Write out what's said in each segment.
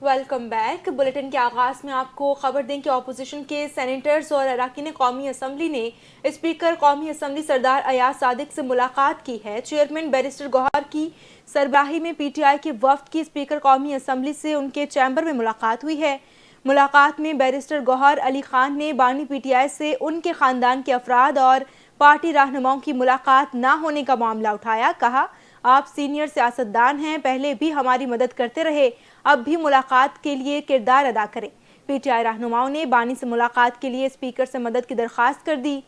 Welcome back. Bulletin के आगाज में आपको खबर दें कि अपोजिशन के सेनेटर्स और अरकान कौमी असम्बली ने स्पीकर कौमी असम्बली सरदार अयाज सादिक से मुलाकात की है। चेयरमैन बैरिस्टर गौहर की सरबराही में पीटीआई के वफ्द की स्पीकर कौमी असम्बली से उनके चैम्बर में मुलाकात हुई है। मुलाकात में बैरिस्टर गौहर अली खान ने बानी पीटीआई से उनके खानदान के अफराद और पार्टी रहनुमाओं की मुलाकात न होने का मामला उठाया। कहा, आप सीनियर सियासतदान हैं, पहले भी हमारी मदद करते रहे, अब भी मुलाकात के लिए किरदार अदा करें। पीटीआई रहनुमाओं ने बानी से मुलाकात के लिए स्पीकर से मदद की दरख्वास्त कर दी।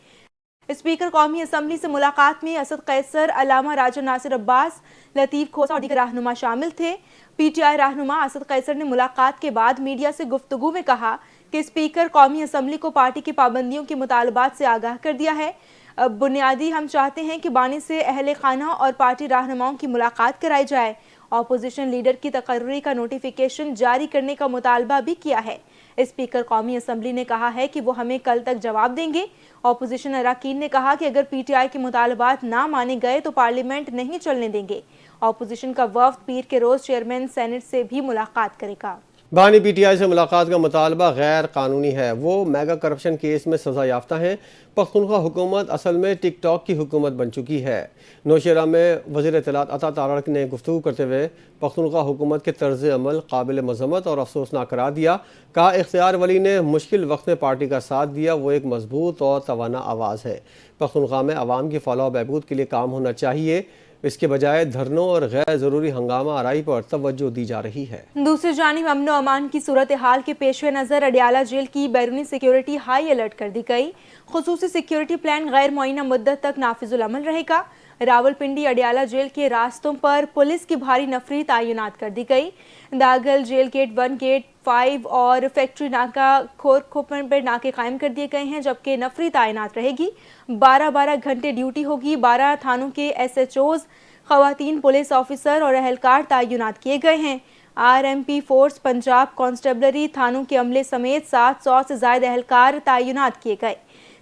स्पीकर कौमी असम्बली से मुलाकात में असद कैसर, अलामा राजा नासिर अब्बास, लतीफ खोसा और दीगर रहनुमा शामिल थे। पीटीआई रहनुमा असद कैसर ने मुलाकात के बाद मीडिया से गुफ्तगू में कहा कि स्पीकर कौमी असम्बली को पार्टी की पाबंदियों के मुतालबात से आगाह कर दिया है। बुनियादी हम चाहते हैं कि बानी से अहले खाना और पार्टी रहनुमाओं की मुलाकात कराई जाए। अपोजिशन लीडर की तकर्री का नोटिफिकेशन जारी करने का मुतालबा भी किया है। स्पीकर कौमी असम्बली ने कहा है कि वो हमें कल तक जवाब देंगे। अपोजिशन अरकान ने कहा कि अगर पीटीआई के मुतालबात ना माने गए तो पार्लियामेंट नहीं चलने देंगे। अपोजिशन का वफ्द पीर के रोज चेयरमैन सेनेट से भी मुलाकात करेगा। बानी पीटीआई से मुलाकात का मुतालबा गैर कानूनी है। वो मेगा करप्शन केस में सज़ा याफ्ता हैं। पख्तूनख्वा हुकूमत असल में टिक टॉक की हुकूमत बन चुकी है। नौशेरा में वज़ीर इत्तलात अता तारक ने गुफ्तगू करते हुए पख्तूनख्वा हुकूमत के तर्ज अमल काबिल मज़म्मत और अफसोसनाक करार दिया। कहा, इख्तियार वली ने मुश्किल वक्त में पार्टी का साथ दिया, वो एक मजबूत और तवाना आवाज़ है। पख्तूनख्वा में आवाम की फलाह बहबूद के लिए काम होना चाहिए, इसके बजाय धरनों और गैर ज़रूरी हंगामा आराई पर तवज्जो दी जा रही है। दूसरी जानिब अमन और अमान की सूरत हाल के पेश नज़र अडियाला जेल की बैरूनी सिक्योरिटी हाई अलर्ट कर दी गई। खुसूसी सिक्योरिटी प्लान गैर मुअय्यना मुद्दत तक नाफिजुल अमल रहेगा। रावलपिंडी अडियाला जेल के रास्तों पर पुलिस की भारी नफरी तैनात कर दी गई। दागल जेल गेट 1, गेट 5 और फैक्ट्री नाका खोरखोपन पर नाके कायम कर दिए गए हैं, जबकि नफरी तैनात रहेगी। 12-12 घंटे ड्यूटी होगी। 12 थानों के SHOs, खवातीन पुलिस ऑफिसर और एहलकार तैनात किए गए हैं। RMP फोर्स, पंजाब कांस्टेबलरी थानों के अमले समेत 700 से ज्यादा एहलकार तैनात किए गए।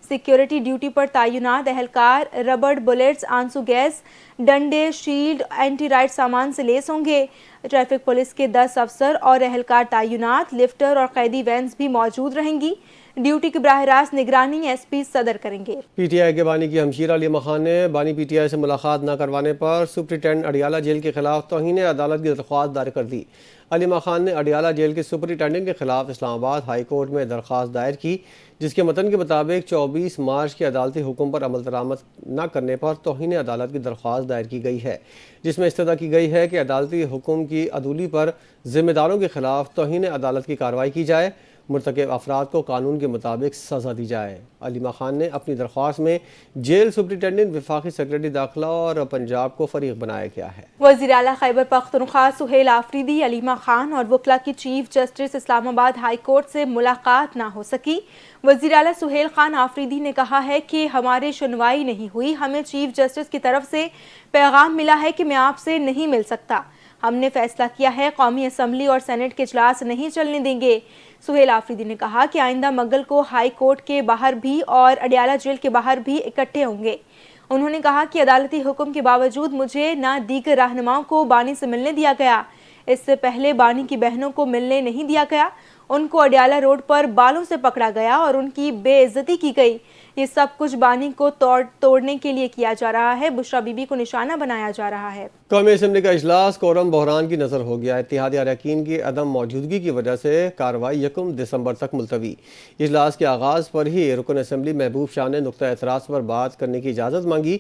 सिक्योरिटी ड्यूटी पर तैनात एहलकार रबड़ बुलेट्स, आंसू गैस, डंडे, शील्ड, एंटी राइट सामान से लेस होंगे। ट्रैफिक पुलिस के 10 अफसर और एहलकार तैनात, लिफ्टर और कैदी वैन्स भी मौजूद रहेंगी। ड्यूटी की बराह रास्त निगरानी SP सदर करेंगे। पीटीआई के बानी की हमशीरा अलीमा खान ने बानी पीटीआई से मुलाकात न करवाने पर सुपरिटेंडेंट अडियाला जेल के खिलाफ तौहीन अदालत की दरख्वास्त दायर कर दी। अलीमा खान ने अडियाला जेल के सुपरिटेंडेंट के खिलाफ इस्लामाबाद हाई कोर्ट में दरख्वास्त दायर की, जिसके मतन के मुताबिक 24 मार्च के अदालती हुक्म पर अमल दरामद न करने पर तौहीन अदालत की दरख्वास्त दायर की गई है, जिसमें इस्तदा की गई है कि अदालती हुक्म की अदूली पर जिम्मेदारों के खिलाफ तौहीन अदालत की कार्रवाई की जाए, मुर्तकब अफराद को कानून के मुताबिक सज़ा दी जाए। अलीमा खान ने अपनी दरख्वास्त में जेल सुपरिटेंडेंट, वफाकी सेक्रेटरी दाखिला और पंजाब को फरीक बनाया गया है। वज़ीर आला खैबर पख्तूनख्वा सुहेल आफरीदी, अलीमा खान और वकला की chief justice Islamabad high court से मुलाकात ना हो सकी। वज़ीर आला सुहेल खान आफरीदी ने कहा है कि हमारी सुनवाई नहीं हुई, हमें चीफ जस्टिस की तरफ से पैगाम मिला है कि मैं आपसे नहीं मिल सकता। हमने फैसला किया है कौमी असम्बली और सेनेट के इजलास नहीं चलने देंगे। सुहेल आफरीदी ने कहा कि आइंदा मंगल को हाई कोर्ट के बाहर भी और अडियाला जेल के बाहर भी इकट्ठे होंगे। उन्होंने कहा कि अदालती हुक्म के बावजूद मुझे ना दीगर रहनुमाओं को बानी से मिलने दिया गया, इससे पहले बानी की बहनों को मिलने नहीं दिया गया, उनको अडियाला रोड पर बालों से पकड़ा गया और उनकी बेइज्जती की गई। ये सब कुछ बानी को तोड़ने के लिए किया जा रहा है, बुशरा बीबी को निशाना बनाया जा रहा है। कौमी असम्बली का इजलास कोरम बहरान की नज़र हो गया। इत्तेहादी अरकान की अदम मौजूदगी की वजह से कार्रवाई 1 दिसंबर तक मुलतवी। इजलास के आगाज़ पर ही रुकन असम्बली महबूब शाह ने नुक्ता एतराज़ पर बात करने की इजाज़त मांगी।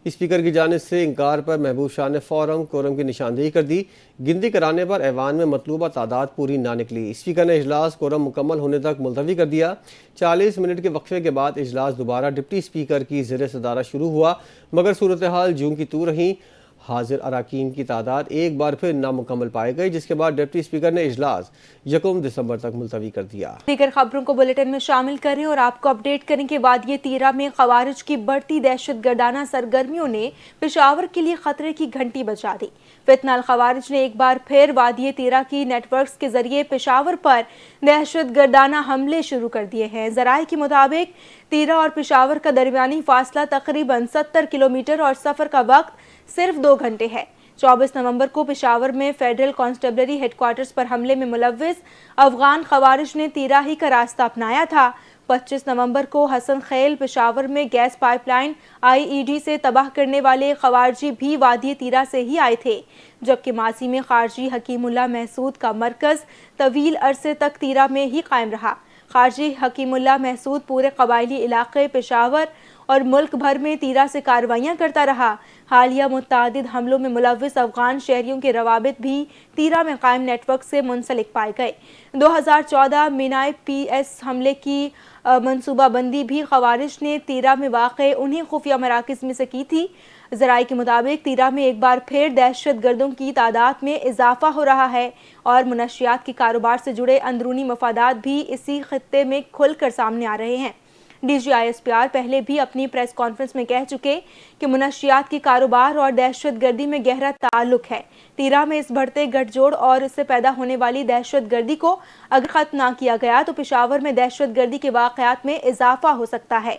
स्पीकर की जानिब से इनकार पर महबूब शाह ने फ़ौरन कोरम की निशानदेही कर दी। गिनती कराने पर ऐवान में मतलूबा तादाद पूरी ना निकली। स्पीकर ने इजलास कोरम मुकम्मल होने तक मुलतवी कर दिया। 40 मिनट के वक्फे के बाद इजलास दोबारा डिप्टी स्पीकर की ज़ेर सदारत शुरू हुआ, मगर सूरत हाल जूं की तू रही। हाजिर अरकान की तादाद एक बार फिर नामुकम्मल पाई गई, जिसके बाद डिप्टी स्पीकर ने इजलास 1 दिसंबर तक मुलतवी कर दिया। दीगर खबरों को बुलेटिन में शामिल करें और आपको अपडेट करें कि वादिये तीरा में खवारिज की बढ़ती दहशतगर्दाना सरगर्मियों ने पेशावर के लिए खतरे की घंटी बजा दी। फितनाल खवारिज ने एक बार फिर वादिये तीरा की नेटवर्क्स के जरिए पेशावर पर दहशतगर्दाना हमले शुरू कर दिए हैं। जराये के मुताबिक तीरा और पेशावर का दरमियानी फासला तकरीबन 70 किलोमीटर और सफर का वक्त सिर्फ 2 घंटे है। 24 नवंबर को पेशावर में फेडरल कांस्टेबलरी हेडक्वार्टर्स पर हमले में मुलव्विस अफगान खवारिज ने तीरा ही का रास्ता अपनाया था। 25 नवंबर को हसन खेल पेशावर में गैस पाइपलाइन IED से तबाह करने वाले खवारजी भी वादी तीरा से ही आए थे, जबकि माजी में खारजी हकीमुल्लाह महसूद का मरकज तवील अरसे तक तीरा में ही कायम रहा। खारजी हकीमुल्लाह महसूद पूरे कबायली इलाके पेशावर और मुल्क भर में तीरा से कार्रवाइयाँ करता रहा। हालिया मुतअद्दिद हमलों में मुलव्विस अफगान शहरियों के रवाबित भी तीरा में कायम नेटवर्क से मुंसलिक पाए गए। 2014 मीनाई PS हमले की मनसूबाबंदी भी खवारिज ने तीरा में वाक़े उन्हीं खुफिया मराकज़ में से की थी। ज़राए के मुताबिक तीरा में एक बार फिर दहशत गर्दों की तादाद में इजाफा हो रहा है और मुनशियात के कारोबार से जुड़े अंदरूनी मफादात भी इसी खित्ते में खुलकर सामने आ रहे हैं। DGISPR पहले भी अपनी प्रेस कॉन्फ्रेंस में कह चुके कि मुनशियात के कारोबार और दहशत गर्दी में गहरा ताल्लुक है। तीरा में इस बढ़ते गठजोड़ और इससे पैदा होने वाली दहशत गर्दी को अगर ख़त्म ना किया गया तो पेशावर में दहशत गर्दी के वाक़यात में इजाफा हो सकता है।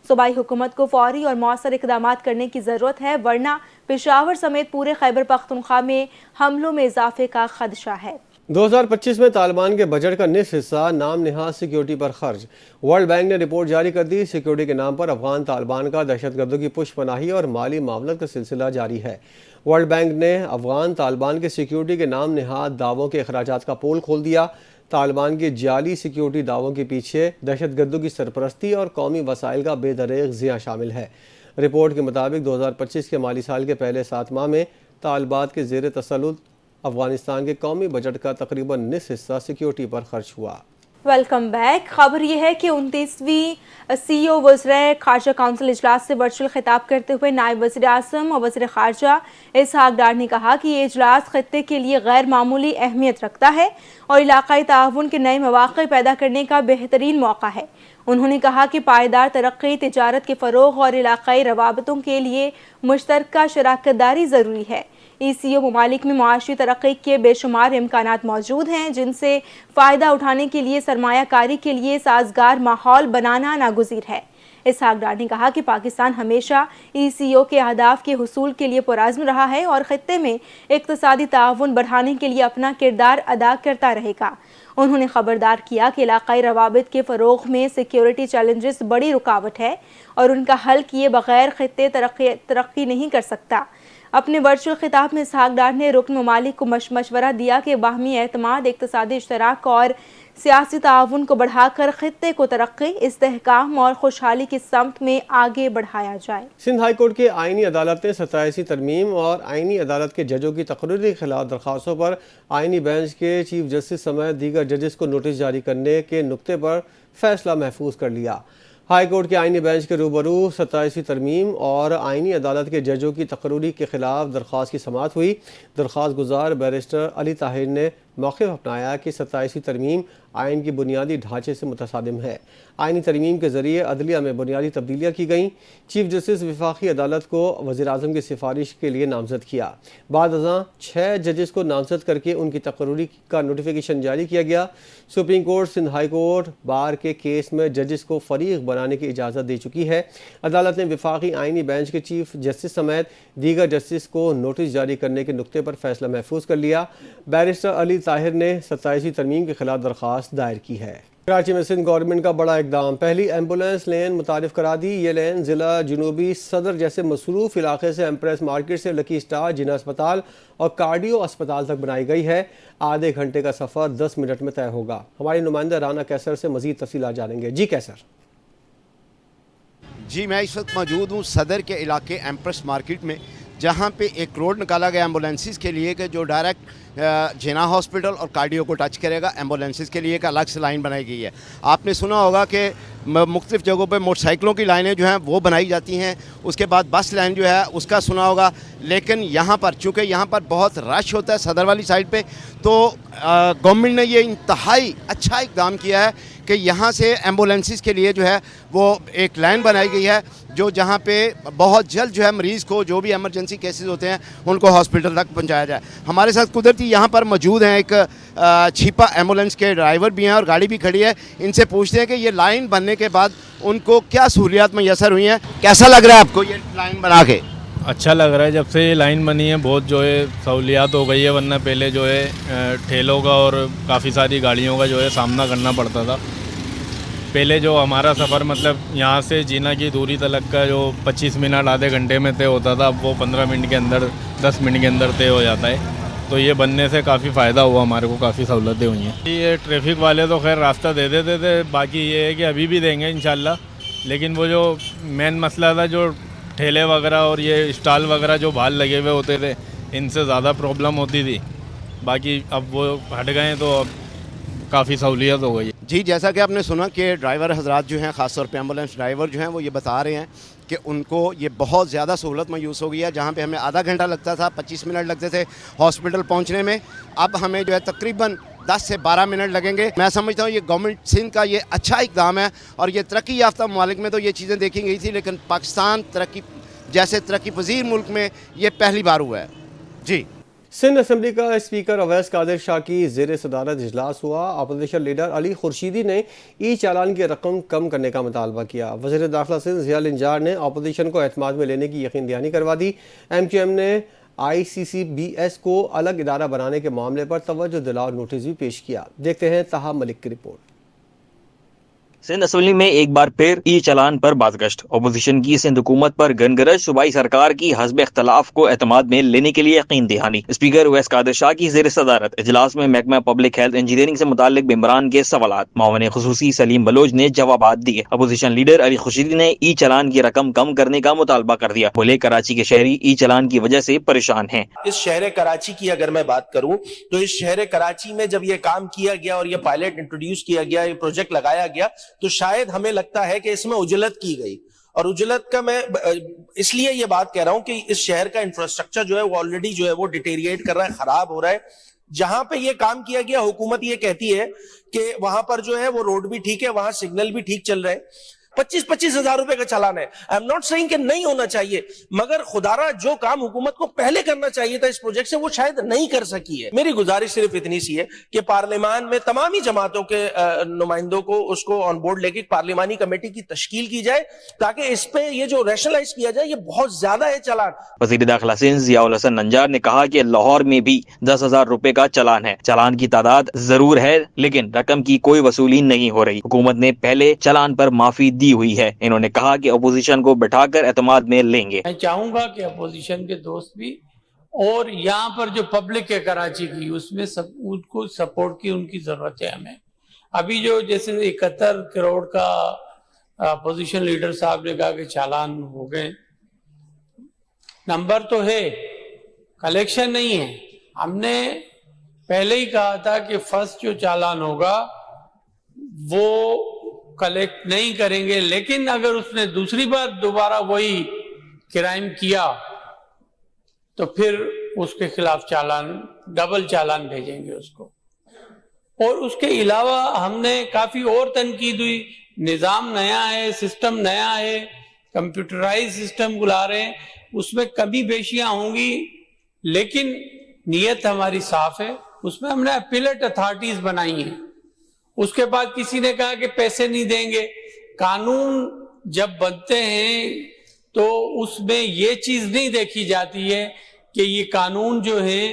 सूबाई हुकूमत को फौरी और मौसर इक़दामात करने की ज़रूरत है, वरना पेशावर समेत पूरे खैबर पख्तूनख्वा में हमलों में इजाफे का खदशा है। 2025 में तालिबान के बजट का निस्फ हिस्सा नाम निहाज सिक्योरिटी पर खर्च। वर्ल्ड बैंक ने रिपोर्ट जारी कर दी। सिक्योरिटी के नाम पर अफगान तालिबान का दहशतगर्दों की पुष्पनाही और माली मामलत का सिलसिला जारी है। वर्ल्ड बैंक ने अफगान तालिबान के सिक्योरिटी के नाम निहाद दावों के अखराजात का पोल खोल दिया। तालिबान के जाली सिक्योरिटी दावों के पीछे दहशतगर्दों की सरपरस्ती और कौमी वसाइल का बेदरेग ज़िया शामिल है। रिपोर्ट के मुताबिक 2025 के माली साल के पहले 7 माह में तालिबात के ज़ेर तसल्लुत अफगानिस्तान के कौमी बजट का तकरीबन निस्फ हिस्सा सिक्योरिटी पर खर्च हुआ। Welcome back. खबर यह है कि 29वीं CEO वज़ीर ख़ारजा काउंसिल इजलास से वर्चुअल खिताब करते हुए नायब वज़ीर आज़म और वज़ीर ख़ारजा इसहाक डार ने कहा कि ये इजलास खत्ते के लिए गैर मामूली अहमियत रखता है और इलाक़ाई ताउन के नए मौक़े पैदा करने का बेहतरीन मौका है। उन्होंने कहा कि पायदार तरक्की, तिजारत के फ़रोग़ और इलाक़ाई रवाबतों के लिए मुश्तरका शराकत दारी ज़रूरी है। ECO ममालिक में मुआशी तरक्की के बेशुमार इम्कानात मौजूद हैं, जिनसे फ़ायदा उठाने के लिए सरमायाकारी के लिए साजगार माहौल बनाना नागुज़ीर है। इसहाक डार ने कहा कि पाकिस्तान हमेशा ECO के अहदाफ के हुसूल के लिए पुरअज़्म रहा है और खित्ते में इक़्तिसादी ताउन बढ़ाने के लिए अपना किरदार अदा करता रहेगा। उन्होंने खबरदार किया कि इलाक़ाई रवाबित के फ़रोग़ में सिक्योरिटी चैलेंजेस बड़ी रुकावट है और उनका हल किए बग़ैर खित्ते तरक्की नहीं कर सकता। अपने वर्चुअल खिताब में इसहाक डार ने रुकन ममालिक को मशवरा दिया कि बाहमी एतमाद, इक़्तिसादी इश्तराक और सियासी ताउन को बढ़ाकर खित्ते को तरक्की, इस्तेहकाम और खुशहाली की समत में आगे बढ़ाया जाए। सिंध हाई कोर्ट के आइनी अदालत ने 27वीं तरमीम और आइनी अदालत के जजों की तकरीर के खिलाफ दरख्वास्तों पर आइनी बेंच के चीफ जस्टिस समेत दीगर जजेस को नोटिस जारी करने के नुक्ते पर फैसला महफूज कर लिया। हाई कोर्ट के आइनी बेंच के रूबरू 27वीं तरमीम और आइनी अदालत के जजों की तकरीर के खिलाफ दरख्वास्त की समाअत हुई। दरख्वास्त गुजार बैरिस्टर अली ताहिर ने मौक़िफ़ अपनाया कि 27वीं तरमीम आइन की बुनियादी ढांचे से मुतसादिम है। आइनी तरमीम के ज़रिए अदलिया में बुनियादी तब्दीलियाँ की गईं। चीफ जस्टिस वफाकी अदालत को वज़ीर आज़म की सिफारिश के लिए नामज़द किया। बाद अज़ां 6 जजेस को नामज़द करके उनकी तकरीर का नोटिफिकेशन जारी किया गया। Supreme court Sindh high court bar के केस में जजेस को फ़रीक़ बनाने की इजाज़त दे चुकी है। अदालत ने वफाकी आइनी बेंच के चीफ जस्टिस समेत दीगर जस्टिस को नोटिस जारी करने के नुक्ते पर फैसला महफूज कर लिया। बैरिस्टर अली ताहिर ने 27वीं तरमीम के खिलाफ दरख्वास्त दायर की है। कराची में सिंध गवर्नमेंट का बड़ा इकदाम, पहली एम्बुलेंस लेन मुतारिफ करा दी। ये लेन ज़िला जनूबी सदर जैसे मसरूफ़ इलाके से एम्प्रेस मार्केट से लकी स्टार जिना अस्पताल और कार्डियो अस्पताल तक बनाई गई है। आधे घंटे का सफ़र 10 मिनट में तय होगा। हमारी नुमाइंदा राना कैसर से मज़ीद तफसीलात जानेंगे। जी कैसर। जी मैं इस वक्त मौजूद हूँ सदर के इलाके एम्प्रेस मार्केट में, जहाँ पे एक रोड निकाला गया एम्बुलेंसेस के लिए कि जो डायरेक्ट जिना हॉस्पिटल और कार्डियो को टच करेगा। एम्बुलेंसेस के लिए एक अलग से लाइन बनाई गई है। आपने सुना होगा कि मुख्तलिफ़ जगहों पे मोटरसाइकिलों की लाइनें जो हैं वो बनाई जाती हैं, उसके बाद बस लाइन जो है उसका सुना होगा। लेकिन यहाँ पर चूँकि यहाँ पर बहुत रश होता है सदर वाली साइड पे, तो गवर्नमेंट ने ये इंतहाई अच्छा इक़दाम किया है कि यहाँ से एम्बुलेंसेस के लिए जो है वो एक लाइन बनाई गई है, जो जहाँ पे बहुत जल्द जो है मरीज़ को जो भी एमरजेंसी केसेस होते हैं उनको हॉस्पिटल तक पहुँचाया जाए। हमारे साथ कुदरती यहाँ पर मौजूद हैं एक छिपा एम्बुलेंस के ड्राइवर भी हैं और गाड़ी भी खड़ी है। इनसे पूछते हैं कि ये लाइन बनने के बाद उनको क्या सहूलियात मैसर हुई हैं। कैसा लग रहा है आपको ये लाइन बना के? अच्छा लग रहा है जब से ये लाइन बनी है, बहुत जो है सहूलियात हो गई है, वरना पहले जो है ठेलों का और काफ़ी सारी गाड़ियों का जो है सामना करना पड़ता था। पहले जो हमारा सफ़र मतलब यहाँ से जीना की दूरी तक का जो 25 मिनट आधे घंटे में तय होता था, अब वो 15 मिनट के अंदर 10 मिनट के अंदर तय हो जाता है। तो ये बनने से काफ़ी फ़ायदा हुआ, हमारे को काफ़ी सहूलतें हुई हैं। ये ट्रैफिक वाले तो खैर रास्ता दे देते थे, बाकी ये है कि अभी भी देंगे इंशाल्लाह, लेकिन वो जो मेन मसला था जो ठेले वगैरह और ये स्टॉल वगैरह जो बाहर लगे हुए होते थे, इनसे ज़्यादा प्रॉब्लम होती थी। बाकी अब वो हट गए तो अब काफ़ी सहूलियत हो गई। जी, जैसा कि आपने सुना कि ड्राइवर हजरात जो हैं, ख़ास तौर पे एम्बुलेंस ड्राइवर जो हैं, वो ये बता रहे हैं कि उनको ये बहुत ज़्यादा सहूलत मायूस हो गई है। जहाँ पे हमें आधा घंटा लगता था, 25 मिनट लगते थे हॉस्पिटल पहुँचने में, अब हमें जो है तकरीबन 10 से 12 मिनट लगेंगे। मैं समझता हूँ ये गवर्नमेंट सिंध का ये अच्छा इक़दाम है, और ये तरक्की याफ्ता ममालिक में तो ये चीज़ें देखी गई थी, लेकिन पाकिस्तान जैसे तरक्की पजीर मुल्क में ये पहली बार हुआ है। जी, सिंध असम्बली का स्पीकर अवैस कादिर शाह की ज़ेर सदारत इजलास हुआ। अपोजिशन लीडर अली खुर्शीदी ने ई चालान की रकम कम करने का मुतालबा किया। वज़ीर दाखिला सिंध ज़िया इंजार ने अपोजिशन को एतमाद में लेने की यकीन दहानी करवा दी। MQM ने ICCBS को अलग इदारा बनाने के मामले पर तवज्जो दिलाओ नोटिस भी पेश किया। देखते हैं ताहा मलिक की रिपोर्ट। सिंध असम्बली में एक बार फिर ई चालान पर बाज़गश्त। अपोजिशन की सिंध हुकूमत पर गनगरज, सूबाई सरकार की हस्ब इख्तलाफ को एतमाद में लेने के लिए यकीन दहानी। स्पीकर अवैस कादिर शाह की ज़ेर सदारत इजलास में महकमा पब्लिक हेल्थ इंजीनियरिंग से मुताल्लिक बिमरान के सवालात मावन खुसूसी सलीम बलोच ने जवाबात दिए। अपोजिशन लीडर अली खुर्शीदी ने ई चालान की रकम कम करने का मुतालबा कर दिया। बोले कराची के शहरी ई चालान की वजह से परेशान हैं। इस शहर कराची की अगर मैं बात करूं तो इस शहर कराची में जब ये काम किया गया और ये पायलट इंट्रोड्यूस किया गया, ये प्रोजेक्ट लगाया गया, तो शायद हमें लगता है कि इसमें उजलत की गई। और उजलत का मैं इसलिए ये बात कह रहा हूं कि इस शहर का इंफ्रास्ट्रक्चर जो है वो ऑलरेडी जो है वो डिटेरिएट कर रहा है, खराब हो रहा है। जहां पे ये काम किया गया, हुकूमत ये कहती है कि वहां पर जो है वो रोड भी ठीक है, वहां सिग्नल भी ठीक चल रहे हैं। 25-25 हजार रुपए का चालान है। आई एम नॉट सेइंग कि नहीं होना चाहिए, मगर खुदारा जो काम हुकूमत को पहले करना चाहिए था इस प्रोजेक्ट से, वो शायद नहीं कर सकी है। मेरी गुजारिश सिर्फ इतनी सी है कि पार्लियामान में तमाम ही जमातों के नुमाइंदों को उसको ऑन बोर्ड लेके पार्लियामानी कमेटी की तश्कील की जाए, ताकि इस पे ये जो रैशनलाइज किया जाए, ये बहुत ज्यादा है चालान। वज़ीर दाखिला सिंध ज़ियाउल हसन नंजार ने कहा कि लाहौर में भी 10,000 रुपए का चालान है। चालान की तादाद जरूर है, लेकिन रकम की कोई वसूली नहीं हो रही। हुकूमत ने पहले चालान पर माफी दी हुई है। इन्होंने कहा कि अपोजिशन को बैठाकर एतमाद में लेंगे। मैं चाहूंगा कि अपोजिशन के दोस्त भी और यहाँ पर जो पब्लिक है कराची की, उसमें सब उनको सपोर्ट की उनकी जरूरत है हमें। अभी जो जैसे 71 करोड़ का अपोजिशन लीडर साहब ने कहा कि चालान हो गए, नंबर तो है, कलेक्शन नहीं है। हमने पहले ही कहा था कि फर्स्ट जो चालान होगा वो कलेक्ट नहीं करेंगे, लेकिन अगर उसने दूसरी बार दोबारा वही क्राइम किया तो फिर उसके खिलाफ चालान, डबल चालान भेजेंगे उसको। और उसके अलावा हमने काफी और तनकीद हुई। निजाम नया है, सिस्टम नया है, कंप्यूटराइज सिस्टम बुला रहे हैं, उसमें कमी बेशियां होंगी, लेकिन नीयत हमारी साफ है। उसमें हमने अपीलेट अथॉरिटीज बनाई हैं। उसके बाद किसी ने कहा कि पैसे नहीं देंगे। कानून जब बनते हैं तो उसमें ये चीज नहीं देखी जाती है कि ये कानून जो है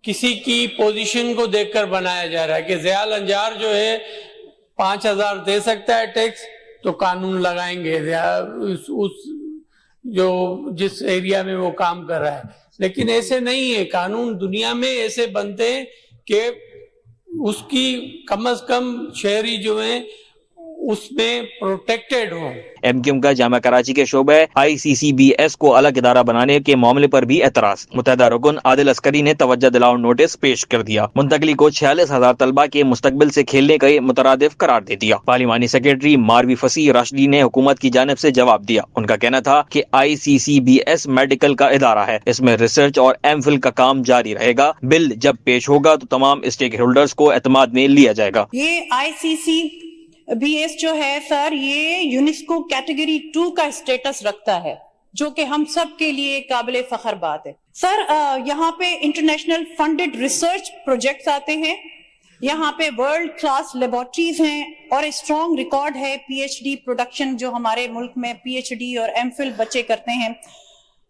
किसी की पोजीशन को देखकर बनाया जा रहा है कि ज़ियाउल अंजार जो है 5,000 दे सकता है टैक्स, तो कानून लगाएंगे उस जो जिस एरिया में वो काम कर रहा है। लेकिन ऐसे नहीं है, कानून दुनिया में ऐसे बनते हैं कि उसकी कम से कम शहरी जो है उसमें प्रोटेक्टेड हो। MQM का जामा कराची के शोबे ICCBS को अलग इदारा बनाने के मामले पर भी एतराज। मुत्तहदा रुकन आदिल अस्करी ने तवज्जो दिलाओ नोटिस पेश कर दिया। मुंतकली को 46,000 तलबा के मुस्तकबिल से खेलने का मुतरादिफ करार दे दिया। पार्लिमानी सेक्रेटरी मारवी फसी राशिदी ने हुकूमत की जानिब से जवाब दिया। उनका कहना था कि ICCBS मेडिकल का इदारा है, इसमें रिसर्च और MPhil का काम जारी रहेगा। बिल जब पेश होगा तो तमाम स्टेक होल्डर्स को एतमाद में लिया जाएगा। ये ICCBS जो है सर, ये यूनेस्को कैटेगरी 2 का स्टेटस रखता है, जो कि हम सब के लिए काबिल फख्र बात है। सर यहाँ पे इंटरनेशनल फंडेड रिसर्च प्रोजेक्ट्स आते हैं यहाँ पे वर्ल्ड क्लास लेबोरेटरीज हैं और स्ट्रॉन्ग रिकॉर्ड है पीएचडी प्रोडक्शन, जो हमारे मुल्क में पीएचडी और एमफिल बच्चे करते हैं।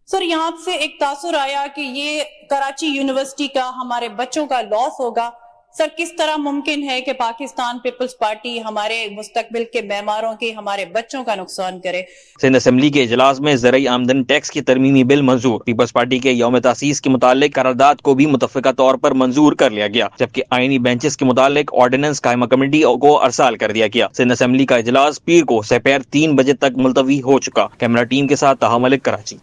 सर, यहाँ से एक तासुर आया कि ये कराची यूनिवर्सिटी का हमारे बच्चों का लॉस होगा। सर, किस तरह मुमकिन है कि पाकिस्तान पीपल्स पार्टी हमारे मुस्तकबिल के मेहमारों के, हमारे बच्चों का नुकसान करे? सिंध असम्बली के इजलास में ज़राई आमदन टैक्स की तरमीमी बिल मंजूर। पीपल्स पार्टी के यौम तासीस के मुतालिक करारदाद को भी मुतफ़िका तौर पर मंजूर कर लिया गया, जबकि आईनी बेंचेस के मुतालिक ऑर्डिनेंस कायमा कमेटी को अरसाल कर दिया गया। सिंध असम्बली का इजलास पीर को सपहर 3 बजे तक मुलतवी हो चुका। कैमरा टीम के साथ ताहा मलिक, कराची।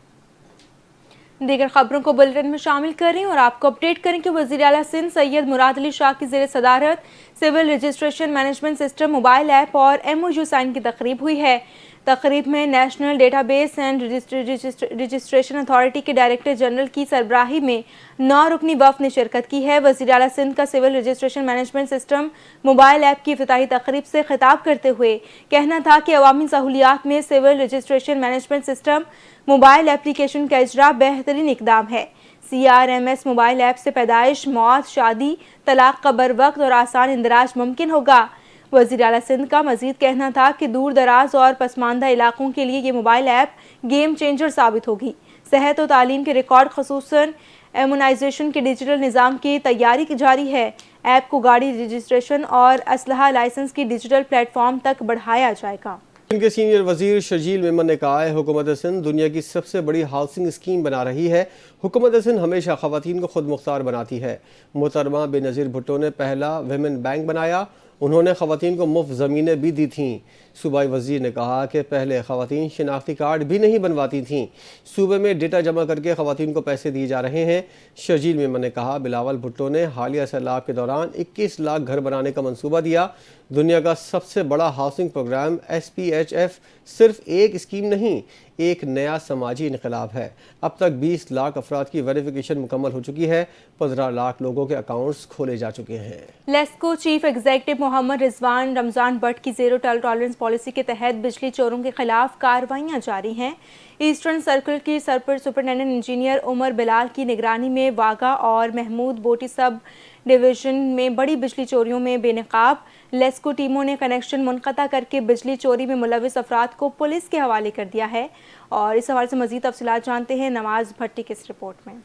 दीगर खबरों को बुलेटिन में शामिल करें और आपको अपडेट करें कि वज़ीर आला सिंध सैयद मुराद अली शाह की ज़ेर सदारत civil registration management system mobile app और MOU साइन की तकरीब हुई है। तकरीब में national database and registration authority के डायरेक्टर जनरल की सरबराही में 9 रुकनी वफ़द ने शिरकत की है। वज़ीर आला सिंध का civil registration management system mobile app की इफ्तिताही तकरीब से खिताब करते हुए कहना था कि अवामी सहूलियात में civil registration management system mobile application का इजरा बेहतरीन इकदाम है। CRMS मोबाइल ऐप से पैदाइश, मौत, शादी, तलाक का बर वक्त और आसान इंदराज मुमकिन होगा। वज़ीर आला सिंध का मज़ीद कहना था कि दूर दराज और पसमानदा इलाकों के लिए ये मोबाइल ऐप गेम चेंजर साबित होगी। सेहत और तालीम के रिकॉर्ड, ख़ुसूसन इम्यूनाइजेशन के डिजिटल निज़ाम की तैयारी की जारी है। ऐप को गाड़ी रजिस्ट्रेशन और असलहा लाइसेंस की डिजिटल प्लेटफॉर्म तक बढ़ाया जाएगा। इनके सीनियर वजीर शर्जील मेमन ने कहा है हुकूमत सिंध दुनिया की सबसे बड़ी हाउसिंग स्कीम बना रही है। हुकूमत सिंध हमेशा ख़वातीन को खुद मुख्तार बनाती है। मोहतरमा बेनज़ीर भुट्टो ने पहला विमेन बैंक बनाया। उन्होंने ख़वातीन को मुफ्त ज़मीनें भी दी थीं। सूबाई वज़ीर ने कहा कि पहले ख़वातीन शनाख्ती कार्ड भी नहीं बनवाती थीं। सूबे में डेटा जमा करके ख़वातीन को पैसे दिए जा रहे हैं। शर्जील मेमन ने कहा बिलावल भुट्टो ने हालिया सैलाब के दौरान 21 लाख घर बनाने का मंसूबा दिया। दुनिया का सबसे बड़ा हाउसिंग प्रोग्राम SPHF सिर्फ एक स्कीम नहीं, एक नया समाजी इनकलाब है। अब तक 20 लाख अफराद की वेरिफिकेशन मुकम्मल हो चुकी है। 15 लाख लोगों के अकाउंट्स खोले जा चुके हैं। लेस्को चीफ एग्जीक्यूटिव मोहम्मद रिजवान रमज़ान भट्ट की ज़ीरो टॉलरेंस पॉलिसी के तहत बिजली चोरों के खिलाफ कार्रवाइयाँ जारी हैं। ईस्टर्न सर्कल की सुपरिटेंडेंट इंजीनियर उमर बिलाल की निगरानी में वागा और महमूद बोटी सब डिवीज़न में बड़ी बिजली चोरियों में बेनकाब लेस्को टीमों ने कनेक्शन मुनक़ता करके बिजली चोरी में मुलविस अफराद को पुलिस के हवाले कर दिया है। और इस हवाले से मज़ीद तफसीलात जानते हैं नवाज भट्टी की इस रिपोर्ट में।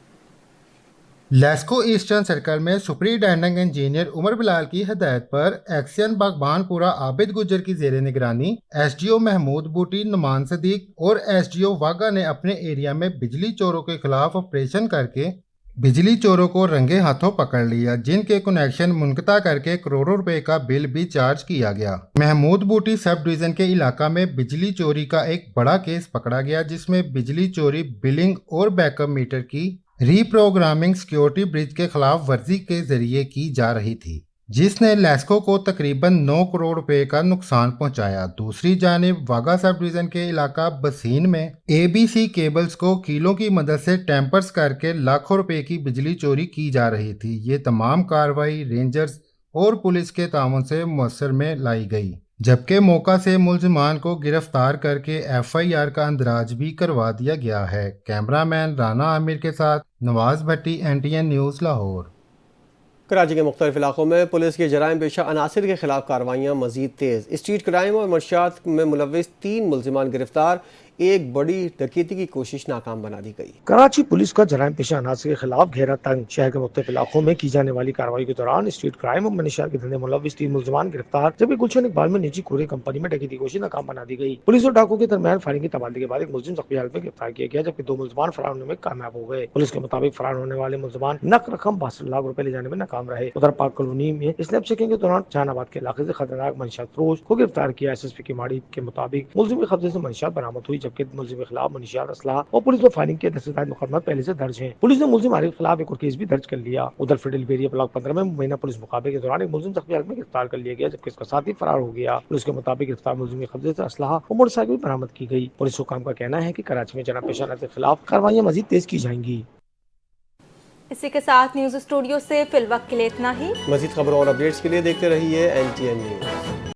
लेस्को ईस्टर्न सर्कल में सुपरिटेंडेंट इंजीनियर उमर बिलाल की हदायत पर एक्शन बागबानपुरा आबिद गुजर की जेर निगरानी SDO महमूद बूटी, नुमान सदीक और SDO वागा ने अपने एरिया में बिजली चोरों के खिलाफ ऑपरेशन करके बिजली चोरों को रंगे हाथों पकड़ लिया, जिनके कनेक्शन मुनक़ता करके करोड़ों रुपए का बिल भी चार्ज किया गया। महमूद बूटी सब डिवीजन के इलाका में बिजली चोरी का एक बड़ा केस पकड़ा गया, जिसमें बिजली चोरी, बिलिंग और बैकअप मीटर की रीप्रोग्रामिंग सिक्योरिटी ब्रिज के खिलाफ वर्जी के जरिए की जा रही थी, जिसने लेस्को को तकरीबन 9 करोड़ रुपए का नुकसान पहुंचाया। दूसरी जानिब वागा सब डिवीजन के इलाका बसीन में ABC केबल्स को कीलों की मदद से टेम्पर्स करके लाखों रुपए की बिजली चोरी की जा रही थी। ये तमाम कार्रवाई रेंजर्स और पुलिस के ताउन से मुअस्सर में लाई गई, जबकि मौका से मुलजिमान को गिरफ्तार करके FIR का अंदराज भी करवा दिया गया है। कैमरामैन राना आमिर के साथ नवाज भट्टी, NTN न्यूज़, लाहौर। कराची के मुख्तलिफ इलाकों में पुलिस के जराइम पेशा अनासिर के खिलाफ कार्रवाइयाँ मजीद तेज़। स्ट्रीट क्राइम और मंशियात में मुलविस 3 मुलजिमान गिरफ्तार। एक बड़ी डकैती की कोशिश नाकाम बना दी गई। कराची पुलिस का जराइम पेशा अनासिर के खिलाफ घेरा तंग। शहर के मुख्तलिफ इलाकों में की जाने वाली कार्रवाई के दौरान स्ट्रीट क्राइम और मनशियात के धंधे मुलविस 3 मुलजिमान गिरफ्तार, जबकि गुलशन इकबाल में निजी कुरियर कंपनी में डकैती की कोशिश नाकाम बना दी गई। पुलिस और डाकुओं के दरमियान फायरिंग की तबादले के बाद एक मुलजिम जख्मी हालत में गिरफ्तार किया गया, जबकि 2 मुलजिमान फरार होने में कामयाब हो गए। पुलिस के मुताबिक फरार होने वाले मुलजिमान नक रकम 62 लाख रुपए ले जाने में नाकाम रहे। उधर पाक कॉलोनी में स्नैप चेकिंग के दौरान जहानाबाद के इलाके से खतरनाक मंशियात फरोश को गिरफ्तार किया। SSP की माड़ी के मुताबिक मुलजिम के कब्जे से मंशियात बरामद हुई, जबकि मुलजिम के खिलाफ मंशियात, असलहा और पुलिस में फायरिंग के 10 मुकदमा पहले से दर्ज हैं। पुलिस ने मुलजिम आरिफ के खिलाफ एक और केस भी दर्ज कर लिया। उधर फिडल बेरिया ब्लॉक 15 में महीना पुलिस मुकाबले के दौरान एक मुलजिम जख्मी हालत में गिरफ्तार कर लिया गया, जबकि इसका साथी फरार हो गया। पुलिस के मुताबिक गिरफ्तार मुलजिम के कब्जे से असलहा और मोटरसाइकिल बरामद की गई। पुलिस हुकाम का कहना है कि कराची में जराइम पेशा के खिलाफ कार्रवाइयां मजीद तेज की जाएंगी। इसी के साथ न्यूज़ स्टूडियो से फिलवक्त के लिए इतना ही। मजीद खबरों और अपडेट्स के लिए देखते रहिए NTN न्यूज़।